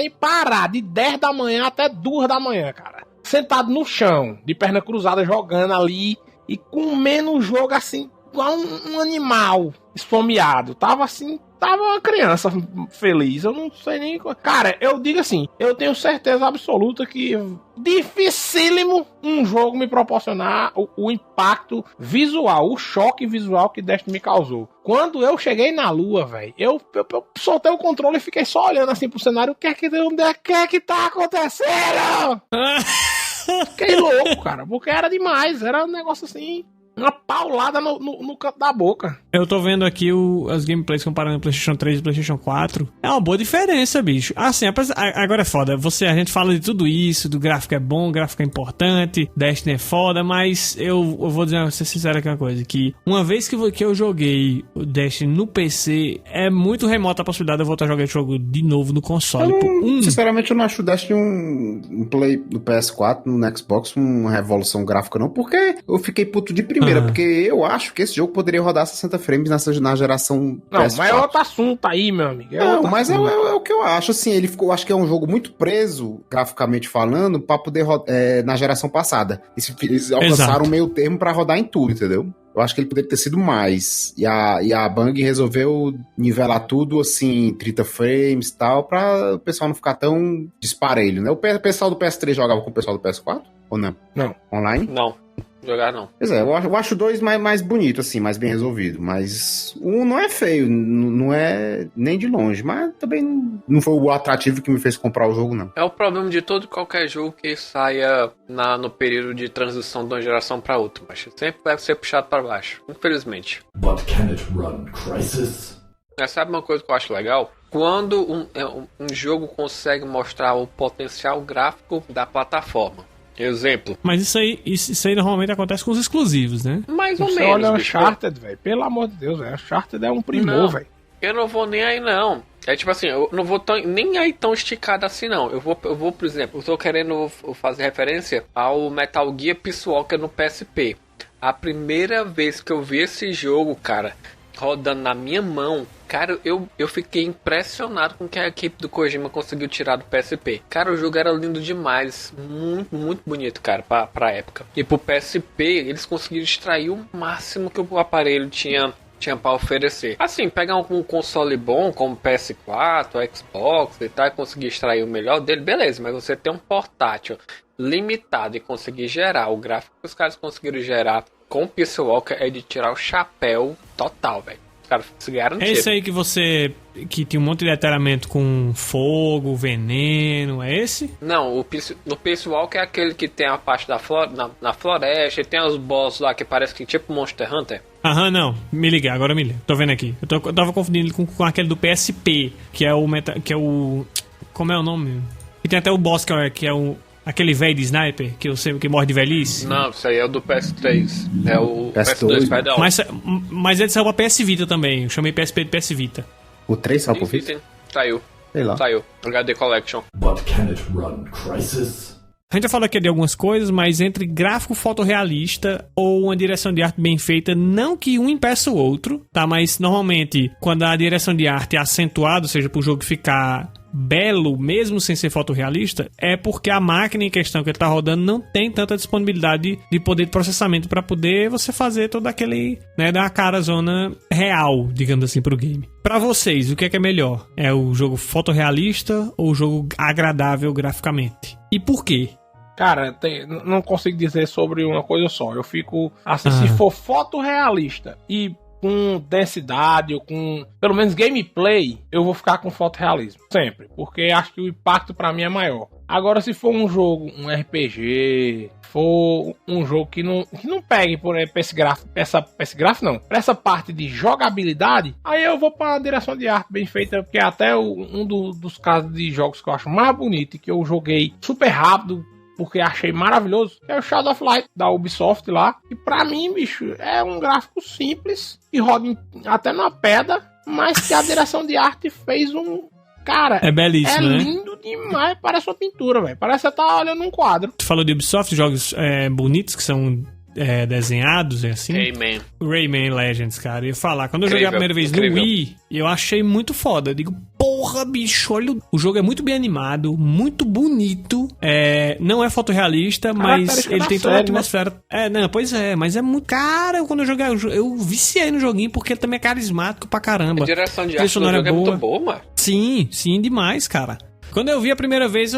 [SPEAKER 3] parar, de 10 da manhã até 2 da manhã, cara. Sentado no chão, de perna cruzada, jogando ali e comendo o jogo assim, igual um animal esfomeado. Tava uma criança feliz, eu não sei nem... Cara, eu digo assim, eu tenho certeza absoluta que dificílimo um jogo me proporcionar o impacto visual, o choque visual que Destiny me causou. Quando eu cheguei na lua, velho, eu soltei o controle e fiquei só olhando assim pro cenário, o que é que tá acontecendo? Fiquei louco, cara, porque era demais, era um negócio assim... Uma paulada no canto da boca.
[SPEAKER 2] Eu tô vendo aqui as gameplays comparando o PlayStation 3 e o PlayStation 4. É uma boa diferença, bicho. Assim, agora é foda. A gente fala de tudo isso, do gráfico é bom, o gráfico é importante, Destiny é foda, mas eu vou ser sincero aqui uma coisa, que uma vez que eu joguei o Destiny no PC, é muito remota a possibilidade de eu voltar a jogar esse jogo de novo no console.
[SPEAKER 1] Sinceramente, eu não acho o Destiny um play no PS4, no Xbox, uma revolução gráfica não, porque eu fiquei puto de primeira, porque eu acho que esse jogo poderia rodar 60 frames na geração
[SPEAKER 3] não,
[SPEAKER 1] PS4.
[SPEAKER 3] Mas é outro assunto aí, meu amigo.
[SPEAKER 1] É o que eu acho, assim, acho que é um jogo muito preso, graficamente falando, pra poder rodar na geração passada. Eles alcançaram um meio termo pra rodar em tudo, entendeu? Eu acho que ele poderia ter sido mais. E a Bang resolveu nivelar tudo, assim, 30 frames e tal, pra o pessoal não ficar tão disparelho, né? O pessoal do PS3 jogava com o pessoal do PS4? Ou não?
[SPEAKER 3] Não.
[SPEAKER 1] Online?
[SPEAKER 4] Não. Jogar não.
[SPEAKER 1] Pois é, eu acho o 2 mais bonito, assim, mais bem resolvido. Mas o 1 não é feio, não é nem de longe. Mas também não foi o atrativo que me fez comprar o jogo, não.
[SPEAKER 4] É o problema de qualquer jogo que saia no período de transição de uma geração pra outra. Mas sempre vai ser puxado pra baixo, infelizmente.
[SPEAKER 5] But can it run Crysis?
[SPEAKER 4] Sabe uma coisa que eu acho legal? Quando um jogo consegue mostrar o potencial gráfico da plataforma. Exemplo.
[SPEAKER 2] Mas isso aí normalmente acontece com os exclusivos, né?
[SPEAKER 4] Mais ou
[SPEAKER 3] menos. Você olha o Uncharted, velho. Pelo amor de Deus, velho. Uncharted é um primor, velho.
[SPEAKER 4] Eu não vou nem aí, não. É tipo assim, eu não vou nem aí tão esticado assim, não. Eu vou, por exemplo, eu tô querendo fazer referência ao Metal Gear Peace Walker no PSP. A primeira vez que eu vi esse jogo, cara, rodando na minha mão, cara, eu fiquei impressionado com o que a equipe do Kojima conseguiu tirar do PSP. Cara, o jogo era lindo demais, muito, muito bonito, cara, pra época. E pro PSP, eles conseguiram extrair o máximo que o aparelho tinha pra oferecer. Assim, pegar um console bom, como PS4, Xbox e tal, e conseguir extrair o melhor dele, beleza, mas você tem um portátil limitado e conseguir gerar o gráfico que os caras conseguiram gerar com o Peace Walker é de tirar o chapéu total, velho. Os caras garantiram.
[SPEAKER 2] É esse aí que tinha um monte de detalhamento com fogo, veneno, é esse?
[SPEAKER 4] Não, o Peace Walker é aquele que tem a parte na floresta, e tem os boss lá que parece que tipo Monster Hunter.
[SPEAKER 2] Aham, não. Me liguei, agora me liga. Tô vendo aqui. Eu tava confundindo com aquele do PSP, que é o... Como é o nome? E tem até o boss que é o... Aquele velho de sniper que morre de velhice.
[SPEAKER 4] Não, isso aí é o do PS3. É o PS2, perdão.
[SPEAKER 2] Mas ele saiu pra PS Vita também. Eu chamei PSP de PS Vita.
[SPEAKER 1] O 3 saiu pro Vita?
[SPEAKER 4] Saiu.
[SPEAKER 1] Sei lá.
[SPEAKER 4] Saiu. HD Collection.
[SPEAKER 5] But can it run Crysis?
[SPEAKER 2] A gente já falou aqui de algumas coisas, mas entre gráfico fotorrealista ou uma direção de arte bem feita, não que um impeça o outro, tá? Mas normalmente, quando a direção de arte é acentuada, ou seja, pro jogo ficar belo, mesmo sem ser fotorrealista, é porque a máquina em questão que ele tá rodando não tem tanta disponibilidade de poder de processamento para poder você fazer todo aquele, né, dar uma carazona real, digamos assim, pro game. Pra vocês, o que é melhor? É o jogo fotorrealista ou o jogo agradável graficamente? E por quê?
[SPEAKER 3] Cara, não consigo dizer sobre uma coisa só. Eu fico assim, se for fotorrealista e com densidade ou com pelo menos gameplay, eu vou ficar com fotorrealismo sempre, porque acho que o impacto pra mim é maior. Agora, se for um jogo, um RPG, for um jogo que não pegue por esse gráfico não, pra essa parte de jogabilidade, aí eu vou pra direção de arte bem feita, porque é até um dos casos de jogos que eu acho mais bonito e que eu joguei super rápido, porque achei maravilhoso, é o Shadow of Light da Ubisoft lá. E pra mim, bicho, é um gráfico simples e roda até numa pedra, mas que a direção de arte fez um... Cara,
[SPEAKER 2] é belíssimo, né?
[SPEAKER 3] É lindo demais, parece uma pintura, velho. Parece que você tá olhando um quadro.
[SPEAKER 2] Tu falou de Ubisoft, jogos bonitos que são desenhados, assim. Rayman Legends, cara. Eu ia falar, quando eu joguei a primeira vez no Wii, eu achei muito foda. Eu digo, porra, bicho, olha, o jogo é muito bem animado, muito bonito. Não é fotorrealista, mas ele tem toda a atmosfera. Né? Pois é, mas é muito. Cara, quando eu joguei, eu viciei no joguinho porque ele também é carismático pra caramba.
[SPEAKER 4] A direção de arte do jogo é muito boa, mano.
[SPEAKER 2] Sim, demais, cara. Quando eu vi a primeira vez,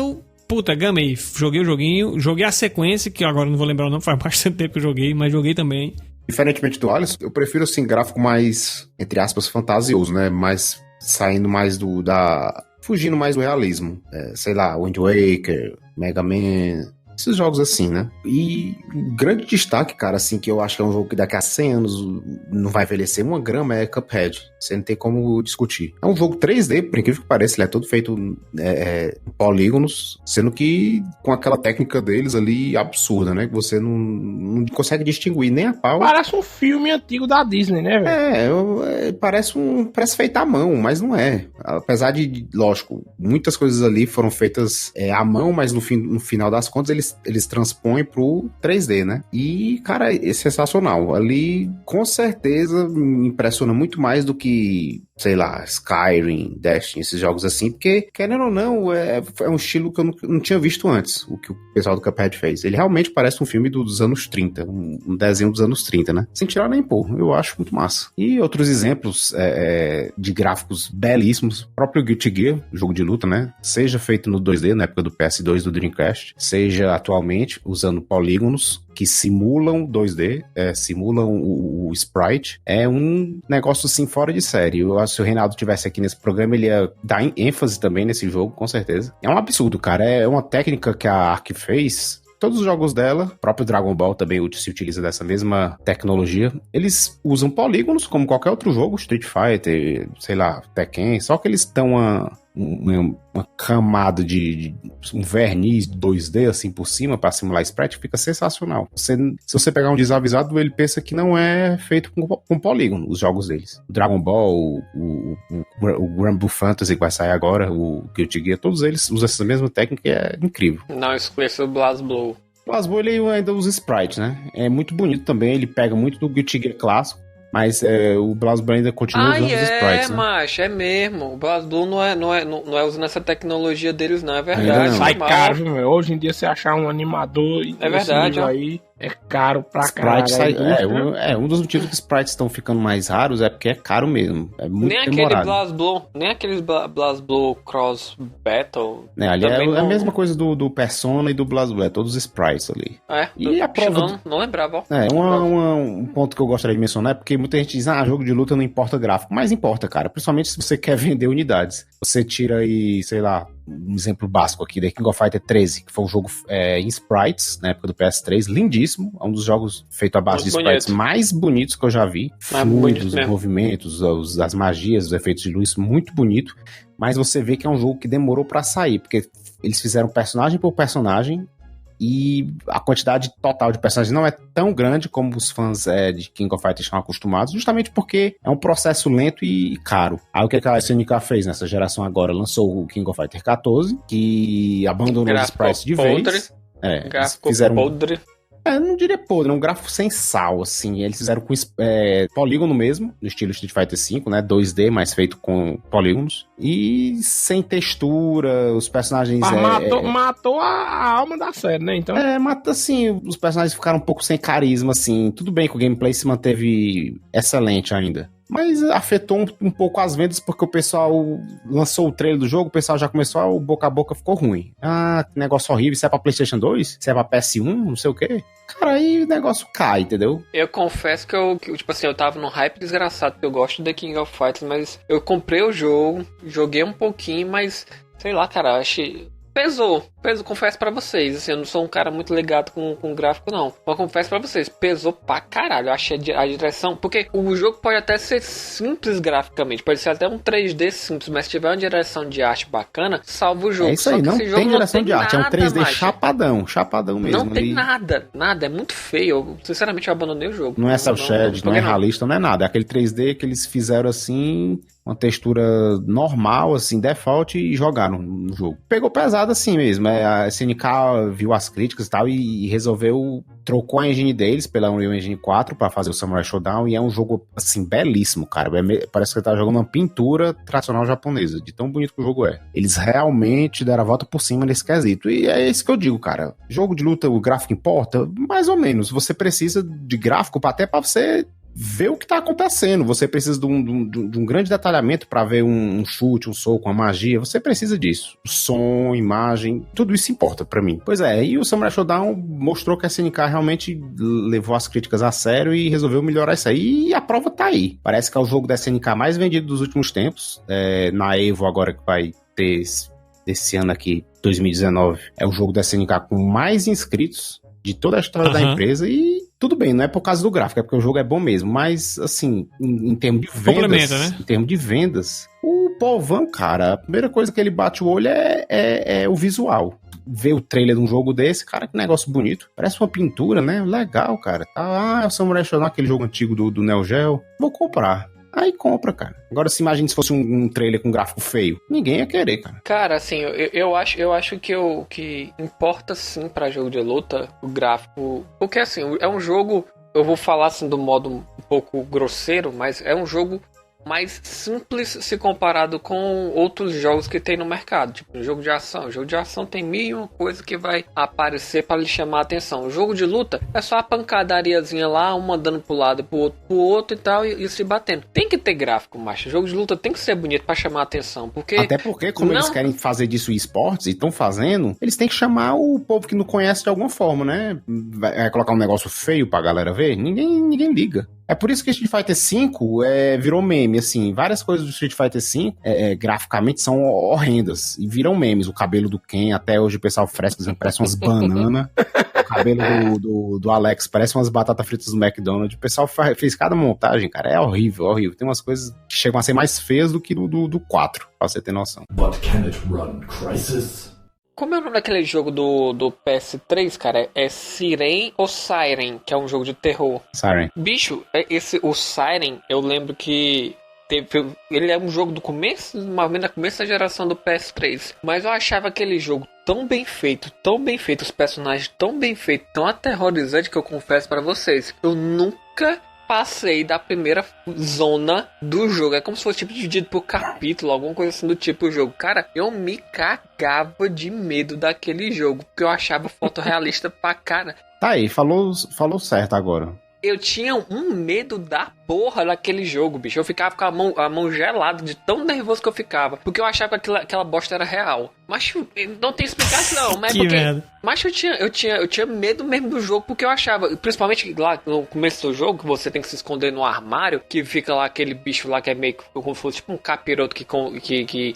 [SPEAKER 2] puta, gamei, joguei o joguinho, joguei a sequência, que agora não vou lembrar o nome, faz bastante tempo que eu joguei, mas joguei também.
[SPEAKER 1] Diferentemente do Alisson, eu prefiro, assim, gráfico mais, entre aspas, fantasioso, né? Mais, saindo mais fugindo mais do realismo. Sei lá, Wind Waker, Mega Man, esses jogos assim, né? E grande destaque, cara, assim, que eu acho que é um jogo que daqui a 100 anos não vai envelhecer uma grama, é Cuphead. Você não tem como discutir. É um jogo 3D, por incrível que pareça, ele é todo feito em polígonos, sendo que com aquela técnica deles ali absurda, né? Que você não consegue distinguir nem a pau.
[SPEAKER 3] Parece um filme antigo da Disney, né, velho?
[SPEAKER 1] Parece feito à mão, mas não é. Apesar de, lógico, muitas coisas ali foram feitas à mão, mas no final das contas eles transpõem pro 3D, né? E, cara, é sensacional. Ali, com certeza, me impressiona muito mais do que, sei lá, Skyrim, Destiny, esses jogos assim, porque, querendo ou não, é um estilo que eu não tinha visto antes, o que o pessoal do Cuphead fez. Ele realmente parece um filme dos anos 30, um desenho dos anos 30, né? Sem tirar nem pôr, eu acho muito massa. E outros exemplos de gráficos belíssimos, o próprio Guilty Gear, jogo de luta, né? Seja feito no 2D, na época do PS2, do Dreamcast, seja atualmente usando polígonos que simulam 2D, simulam o sprite, é um negócio assim fora de série. Eu acho que se o Reinaldo tivesse aqui nesse programa, ele ia dar ênfase também nesse jogo, com certeza. É um absurdo, cara, é uma técnica que a Ark fez. Todos os jogos dela, o próprio Dragon Ball também se utiliza dessa mesma tecnologia. Eles usam polígonos como qualquer outro jogo, Street Fighter, sei lá, Tekken, só que eles dão uma camada de um verniz 2D assim por cima para simular sprite, fica sensacional. Se você pegar um desavisado, ele pensa que não é feito com polígono, os jogos deles. O Dragon Ball, o Granblue Fantasy que vai sair agora, o Guilty Gear, todos eles usam essa mesma técnica e é incrível.
[SPEAKER 4] Não esqueça o BlazBlue.
[SPEAKER 1] O BlazBlue ele ainda usa sprite, né? É muito bonito também, ele pega muito do Guilty Gear clássico, Mas o BlazBlue ainda continua usando os sprites, né?
[SPEAKER 4] Macho, é mesmo. O BlazBlue não é usando essa tecnologia deles, não. É verdade.
[SPEAKER 3] Sai caro, viu, meu? Hoje em dia você achar um animador
[SPEAKER 4] é verdade,
[SPEAKER 3] aí é caro pra caralho.
[SPEAKER 1] Um dos motivos que os sprites estão ficando mais raros é porque é caro mesmo. É muito demorado.
[SPEAKER 4] Nem aqueles BlazBlue Cross Battle.
[SPEAKER 1] Ali é a mesma coisa do Persona e do BlazBlue, todos os sprites ali.
[SPEAKER 4] E a prova não lembrava.
[SPEAKER 1] Um ponto que eu gostaria de mencionar é porque muita gente diz, jogo de luta não importa gráfico. Mas importa, cara. Principalmente se você quer vender unidades. Você tira aí, sei lá, um exemplo básico aqui, da King of Fighters 13, que foi um jogo em sprites, na época do PS3, lindíssimo, é um dos jogos feito à base de sprites mais bonitos que eu já vi, fluidos, os movimentos, as magias, os efeitos de luz, muito bonito, mas você vê que é um jogo que demorou pra sair, porque eles fizeram personagem por personagem, e a quantidade total de personagens não é tão grande como os fãs de King of Fighters estão acostumados, justamente porque é um processo lento e caro. Aí o que a SNK fez nessa geração agora? Lançou o King of Fighters 14, que abandonou os sprites de vez. Fizeram podre. Eu não diria podre, é um gráfico sem sal, assim. Eles fizeram com polígono mesmo, no estilo Street Fighter V, né? 2D, mas feito com polígonos. E sem textura, os personagens...
[SPEAKER 3] Matou a alma da série, né? Então...
[SPEAKER 1] mata assim, os personagens ficaram um pouco sem carisma, assim. Tudo bem que o gameplay se manteve excelente ainda. Mas afetou um pouco as vendas, porque o pessoal lançou o trailer do jogo, o pessoal já começou, o boca a boca ficou ruim. Que negócio horrível, isso é pra PlayStation 2? Isso é pra PS1? Não sei o quê. Cara, aí o negócio cai, entendeu?
[SPEAKER 4] Eu confesso que eu tava num hype desgraçado, porque eu gosto de The King of Fighters, mas eu comprei o jogo, joguei um pouquinho, mas, sei lá, cara, achei... Pesou, confesso pra vocês, assim, eu não sou um cara muito ligado com gráfico não, mas confesso pra vocês, pesou pra caralho, eu achei a direção, porque o jogo pode até ser simples graficamente, pode ser até um 3D simples, mas se tiver uma direção de arte bacana, salva o jogo.
[SPEAKER 1] É isso aí, não tem direção de arte, é um 3D mais chapadão mesmo.
[SPEAKER 4] Não tem nada, é muito feio, eu sinceramente abandonei o jogo.
[SPEAKER 1] Não é cel-shaded, não é realista, não é nada, é aquele 3D que eles fizeram assim... Uma textura normal, assim, default, e jogaram no jogo. Pegou pesado assim mesmo. A SNK viu as críticas e tal e resolveu... Trocou a engine deles pela Unreal Engine 4 pra fazer o Samurai Shodown. E é um jogo, assim, belíssimo, cara. Parece que você tá jogando uma pintura tradicional japonesa, de tão bonito que o jogo é. Eles realmente deram a volta por cima nesse quesito. E é isso que eu digo, cara. Jogo de luta, o gráfico importa? Mais ou menos. Você precisa de gráfico até pra você... ver o que tá acontecendo, você precisa de um grande detalhamento pra ver um chute, um soco, uma magia, você precisa disso. Som, imagem, tudo isso importa pra mim. Pois é, e o Samurai Shodown mostrou que a SNK realmente levou as críticas a sério e resolveu melhorar isso aí, e a prova tá aí. Parece que é o jogo da SNK mais vendido dos últimos tempos, na EVO agora que vai ter esse ano aqui, 2019, é o jogo da SNK com mais inscritos de toda a história da empresa e tudo bem, não é por causa do gráfico, é porque o jogo é bom mesmo, mas assim, em termos de vendas,
[SPEAKER 2] complementa, né?
[SPEAKER 1] Em termos de vendas, o povão, cara, a primeira coisa que ele bate o olho é o visual. Ver o trailer de um jogo desse, cara, que negócio bonito, parece uma pintura, né? Legal, cara. É o Samurai Shodown, aquele jogo antigo do Neo Geo, vou comprar. Aí compra, cara. Agora, se imagina se fosse um trailer com gráfico feio. Ninguém ia querer, cara.
[SPEAKER 4] Cara, assim, eu acho que importa sim pra jogo de luta o gráfico. Porque, assim, é um jogo... Eu vou falar, assim, do modo um pouco grosseiro, mas é um jogo mais simples se comparado com outros jogos que tem no mercado, tipo um jogo de ação. O jogo de ação tem mil e uma coisa que vai aparecer para lhe chamar a atenção. O jogo de luta é só a pancadariazinha lá, uma dando pro lado pro outro e tal, e se batendo. Tem que ter gráfico, macho. O jogo de luta tem que ser bonito para chamar a atenção, porque...
[SPEAKER 1] Até porque, como eles querem fazer disso esportes e estão fazendo, eles têm que chamar o povo que não conhece de alguma forma, né? Vai colocar um negócio feio pra galera ver? Ninguém liga. É por isso que Street Fighter V virou meme, assim, várias coisas do Street Fighter V graficamente são horrendas e viram memes. O cabelo do Ken, até hoje o pessoal fresca, parece umas bananas. O cabelo do Alex parece umas batatas fritas do McDonald's. O pessoal fez cada montagem, cara, é horrível, horrível. Tem umas coisas que chegam a ser mais feias do que do 4, pra você ter noção.
[SPEAKER 5] But can it run Crysis?
[SPEAKER 4] Como é o nome daquele jogo do PS3, cara? É Siren ou Siren, que é um jogo de terror.
[SPEAKER 1] Siren.
[SPEAKER 4] Bicho, o Siren, eu lembro que ele é um jogo do começo, mais ou menos do começo da geração do PS3. Mas eu achava aquele jogo tão bem feito, os personagens tão bem feitos, tão aterrorizante, que eu confesso pra vocês, eu nunca passei da primeira zona do jogo. É como se fosse tipo dividido por capítulo, alguma coisa assim do tipo jogo. Cara, eu me cagava de medo daquele jogo, porque eu achava fotorrealista pra cara.
[SPEAKER 1] Tá aí, falou certo agora.
[SPEAKER 4] Eu tinha um medo da porra daquele jogo, bicho. Eu ficava com a mão gelada de tão nervoso que eu ficava. Porque eu achava que aquela bosta era real. Mas não tem explicação, mas porque... Merda. Mas eu tinha medo mesmo do jogo, porque eu achava, principalmente lá no começo do jogo, que você tem que se esconder no armário, que fica lá aquele bicho lá que é meio como se fosse tipo um capiroto que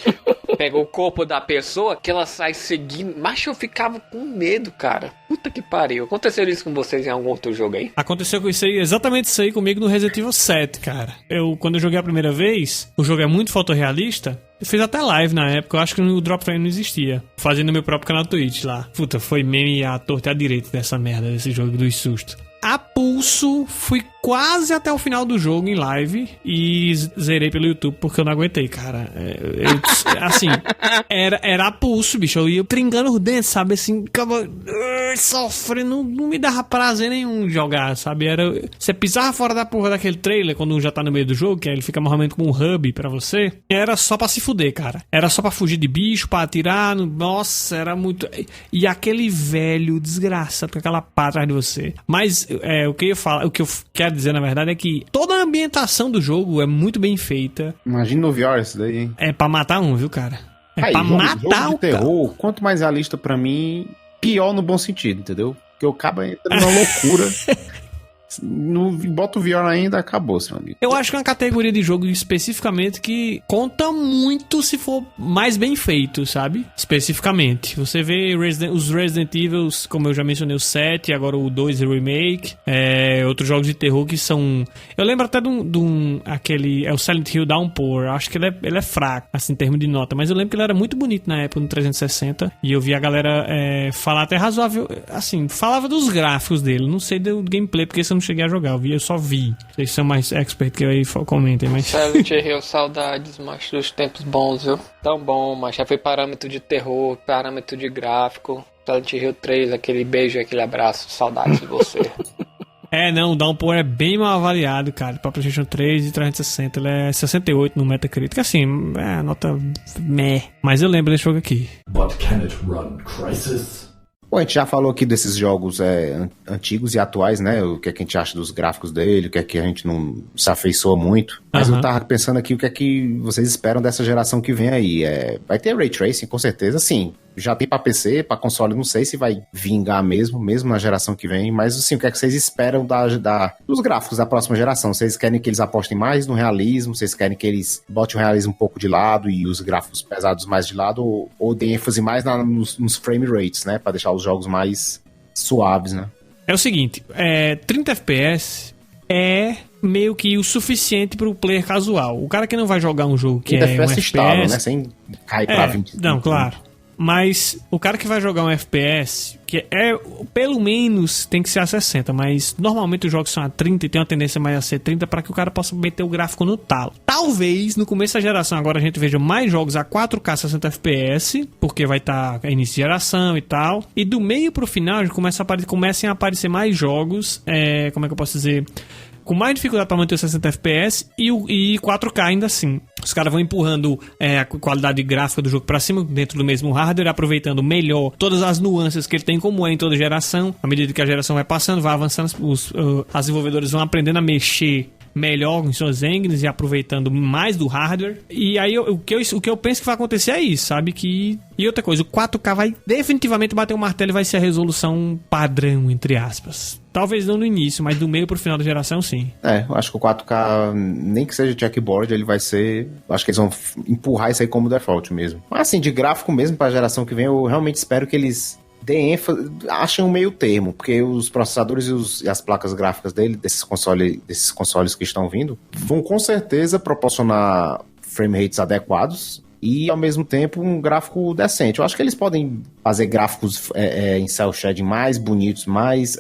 [SPEAKER 4] pega o corpo da pessoa, que ela sai seguindo. Mas eu ficava com medo, cara. Puta que pariu. Aconteceu isso com vocês em algum outro jogo aí?
[SPEAKER 2] Aconteceu com isso aí, exatamente isso aí comigo no Resident Evil 7, cara. Quando eu joguei a primeira vez, o jogo é muito fotorrealista. Eu fiz até live na época, eu acho que o Drop Frame não existia. Fazendo meu próprio canal Twitch lá. Puta, foi meme à torta e à direita dessa merda, desse jogo dos sustos. A pulso, fui quase até o final do jogo em live e zerei pelo YouTube porque eu não aguentei, cara. Assim, era a pulso, bicho. Eu ia tringando os dentes, sabe? Assim, ficava sofrendo, não me dava prazer nenhum jogar, sabe? Você pisava fora da porra daquele trailer quando já tá no meio do jogo, que aí ele fica normalmente com um hub pra você. Era só pra se fuder, cara. Era só pra fugir de bicho, pra atirar. Nossa, era muito... E aquele velho desgraçado com aquela pá atrás de você. Mas o que eu quero dizer, na verdade, é que toda a ambientação do jogo é muito bem feita.
[SPEAKER 1] Imagina no VR isso daí, hein?
[SPEAKER 2] É pra matar um, viu, cara? Pra matar
[SPEAKER 1] jogo de terror, quanto mais realista pra mim, pior no bom sentido, entendeu? Porque o cabo entra numa loucura. Bota o VR ainda, acabou, seu amigo.
[SPEAKER 2] Eu acho que é uma categoria de jogo especificamente que conta muito se for mais bem feito, sabe? Especificamente. Você vê os Resident Evil, como eu já mencionei, o 7, agora o 2 Remake, outros jogos de terror que são... Eu lembro até de aquele... É o Silent Hill Downpour. Acho que ele é fraco, assim, em termos de nota. Mas eu lembro que ele era muito bonito na época, no 360. E eu vi a galera falar até razoável... Assim, falava dos gráficos dele. Não sei do gameplay, porque você não cheguei a jogar, eu só vi. Vocês são mais expert que eu aí, comentem, mas...
[SPEAKER 4] Silent Hill, saudades, mas dos tempos bons, viu? Tão bom, mas já foi parâmetro de terror, parâmetro de gráfico. Silent Hill 3, aquele beijo, aquele abraço, saudades de você.
[SPEAKER 2] Não, o Downpour é bem mal avaliado, cara. Pra PlayStation 3 e 360, ele é 68 no Metacritic. Assim, a nota meh. Mas eu lembro desse jogo aqui.
[SPEAKER 5] But can it run Crysis?
[SPEAKER 1] Bom, a gente já falou aqui desses jogos antigos e atuais, né? O que é que a gente acha dos gráficos dele, o que é que a gente não se afeiçoa muito. Mas eu tava pensando aqui o que é que vocês esperam dessa geração que vem aí. Vai ter Ray Tracing, com certeza, sim. Já tem pra PC, pra console, não sei se vai vingar mesmo na geração que vem, mas assim, o que é que vocês esperam dos gráficos da próxima geração? Vocês querem que eles apostem mais no realismo? Vocês querem que eles botem o realismo um pouco de lado e os gráficos pesados mais de lado? Ou deem ênfase mais nos frame rates, né? Pra deixar os jogos mais suaves, né?
[SPEAKER 2] É o seguinte, 30 FPS é meio que o suficiente pro player casual. O cara que não vai jogar um jogo que é um FPS...
[SPEAKER 1] estável, né? Sem cair pra 20.
[SPEAKER 2] Não, claro. Mas o cara que vai jogar um FPS, que pelo menos tem que ser a 60, mas normalmente os jogos são a 30 e tem uma tendência mais a ser 30 para que o cara possa meter o gráfico no talo. Talvez no começo da geração agora a gente veja mais jogos a 4K 60 FPS, porque vai estar início de geração e tal. E do meio pro final comecem a aparecer mais jogos, como é que eu posso dizer... com mais dificuldade para manter os 60 FPS e 4K ainda assim. Os caras vão empurrando a qualidade gráfica do jogo para cima, dentro do mesmo hardware, aproveitando melhor todas as nuances que ele tem, como em toda geração. À medida que a geração vai passando, vai avançando, as desenvolvedores vão aprendendo a mexer melhor em suas engines e aproveitando mais do hardware. E aí o que eu penso que vai acontecer é isso, sabe? E outra coisa, o 4K vai definitivamente bater o martelo e vai ser a resolução padrão, entre aspas. Talvez não no início, mas do meio pro final da geração, sim.
[SPEAKER 1] Eu acho que o 4K, nem que seja checkboard, ele vai ser... Acho que eles vão empurrar isso aí como default mesmo. Mas assim, de gráfico mesmo pra geração que vem, eu realmente espero que eles deem ênfase, achem um meio termo, porque os processadores e as placas gráficas desses consoles que estão vindo, vão com certeza proporcionar frame rates adequados e, ao mesmo tempo, um gráfico decente. Eu acho que eles podem fazer gráficos em cel shading mais bonitos, mais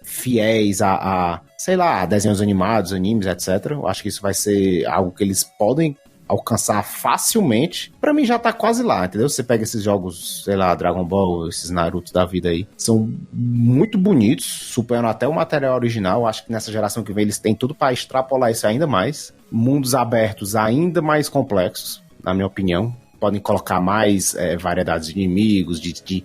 [SPEAKER 1] fiéis a, sei lá, desenhos animados, animes, etc. Eu acho que isso vai ser algo que eles podem alcançar facilmente, pra mim já tá quase lá, entendeu? Você pega esses jogos, sei lá, Dragon Ball, esses Naruto da vida aí, são muito bonitos, superam até o material original. Acho que nessa geração que vem eles têm tudo pra extrapolar isso ainda mais. Mundos abertos ainda mais complexos, na minha opinião. Podem colocar mais variedades de inimigos, de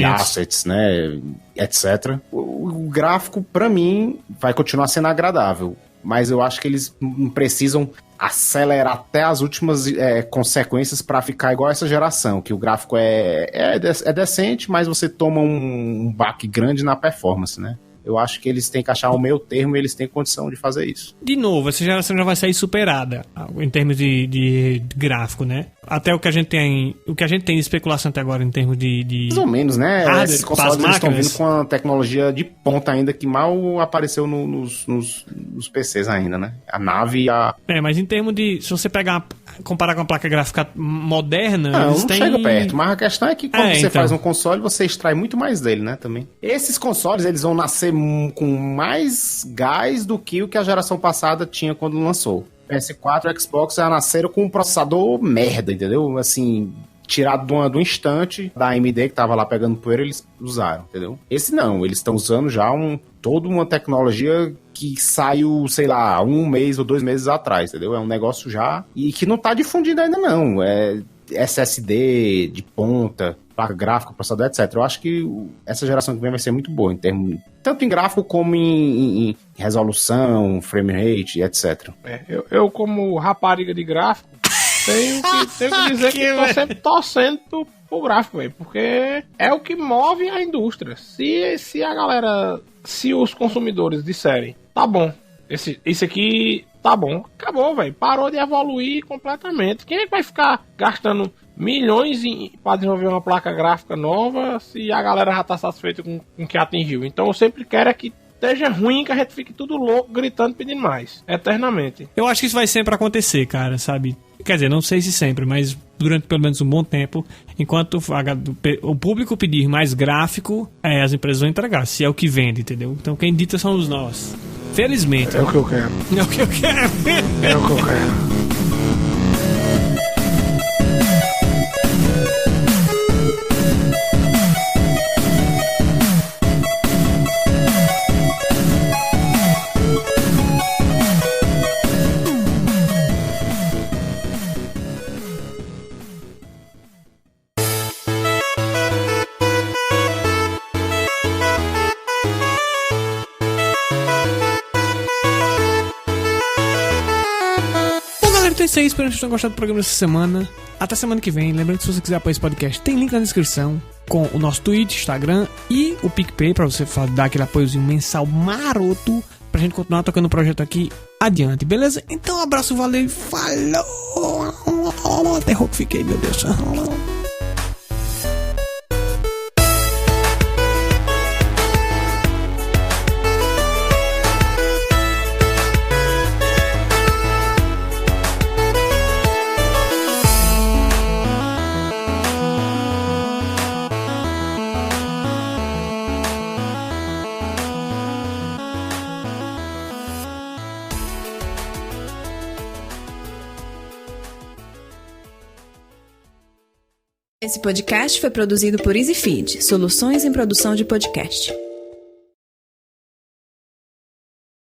[SPEAKER 1] assets, né, etc. O gráfico, pra mim, vai continuar sendo agradável, mas eu acho que eles não precisam acelerar até as últimas consequências pra ficar igual essa geração, que o gráfico é decente, mas você toma um baque grande na performance, né? Eu acho que eles têm que achar o meio termo e eles têm condição de fazer isso.
[SPEAKER 2] De novo, essa geração já vai sair superada em termos de gráfico, né? Até o que a gente tem de especulação até agora em termos de
[SPEAKER 1] mais ou menos, né?
[SPEAKER 2] Hardware,
[SPEAKER 1] esses consoles eles estão vindo com uma tecnologia de ponta ainda que mal apareceu nos PCs ainda, né? A nave e a...
[SPEAKER 2] mas em termos de... Se você comparar com a placa gráfica moderna...
[SPEAKER 1] Não chega perto, mas a questão é que quando você faz um console, você extrai muito mais dele, né? Também. Esses consoles, eles vão nascer com mais gás do que o que a geração passada tinha quando lançou. PS4 e Xbox já nasceram com um processador merda, entendeu? Assim, tirado de um instante da AMD que tava lá pegando poeira, eles usaram, entendeu? Esse não, eles estão usando já toda uma tecnologia que saiu, sei lá, 1 mês ou 2 meses atrás, entendeu? É um negócio já... E que não tá difundido ainda não, SSD de ponta, placa gráfica, processador, etc. Eu acho que essa geração que vem vai ser muito boa, tanto em gráfico como em resolução, frame rate, etc.
[SPEAKER 3] Eu como rapariga de gráfico, tenho que dizer que tô sempre torcendo pro gráfico, véio, porque é o que move a indústria. Se a galera, se os consumidores disserem, tá bom, esse aqui tá bom, acabou, velho, parou de evoluir completamente. Quem é que vai ficar gastando milhões para desenvolver uma placa gráfica nova se a galera já tá satisfeita com o que atingiu? Então eu sempre quero que esteja ruim, que a gente fique tudo louco, gritando, pedindo mais, eternamente.
[SPEAKER 2] Eu acho que isso vai sempre acontecer, cara, sabe? Quer dizer, não sei se sempre, mas durante pelo menos um bom tempo, enquanto o público pedir mais gráfico, as empresas vão entregar, se é o que vende, entendeu? Então quem dita somos nós. Felizmente.
[SPEAKER 3] É o que eu quero.
[SPEAKER 2] É o que eu quero.
[SPEAKER 3] É o que eu quero.
[SPEAKER 2] É isso, espero que vocês tenham gostado do programa dessa semana. Até semana que vem. Lembrando que se você quiser apoiar esse podcast, tem link na descrição com o nosso Twitch, Instagram e o PicPay pra você dar aquele apoiozinho mensal maroto pra gente continuar tocando o projeto aqui adiante, beleza? Então um abraço, valeu e falou! Até rouco fiquei, meu Deus.
[SPEAKER 6] Esse podcast foi produzido por EasyFeed, soluções em produção de podcast.